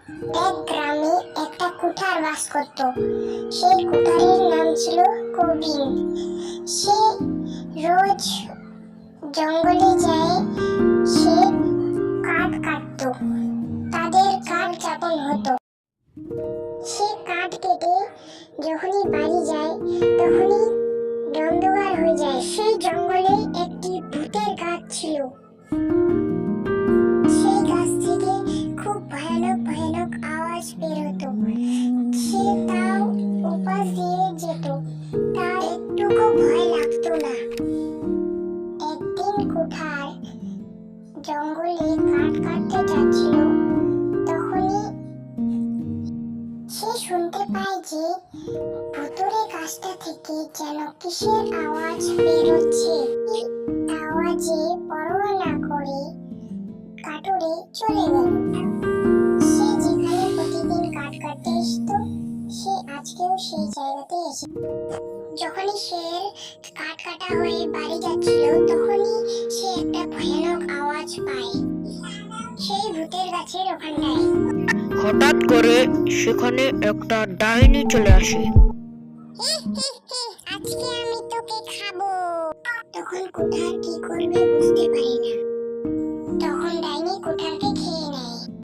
এক গ্রামে একটা কুঠার বাস করত। সেই কুঠারের নাম ছিল কবির। সে রোজ জঙ্গলে যায়, সে কাঠ কাটতো। তাদের কাঠ যাপন হতো। সে কাঠ কেটে যখনই বাড়ি যায় তখনই অন্ধকার হয়ে যায়। সেই জঙ্গলে একটি ভূতের গাছ ছিল। সেই গাছ থেকে খুব ভয়ানক ভয়ানক আওয়াজ বের হতো। সে তাও উপাস দিয়ে যেত, তার একটুকু ভয় লাগতো না। একদিন কুঠার জঙ্গলে কাঠ কাটতে যাচ্ছিল, তখনই সে শুনতে পায় যে ভুতুড়ে গাছটা থেকে যেন কিসের আওয়াজ বের হচ্ছে। আওয়াজে পরোয়া না করে কাঠুরে চলে গেল। সে যেখানে প্রতিদিন কাঠ কাটতে আসতো, সে আজকেও সেই জায়গাতে এসে। যখনই সে কাঠ কাটা হয়ে বাড়ি যাচ্ছিল তখনই সে একটা ভয়ানক আওয়াজ পায় সেই ভূতের গাছের ওখানটায়। হঠাৎ করে সেখানে একটা ডাইনি চলে আসে। আজকে আমি তোকে খাবো। তখন কুঠার কি করবে বুঝতে পারে না। তখন ডাইনি কুঠারকে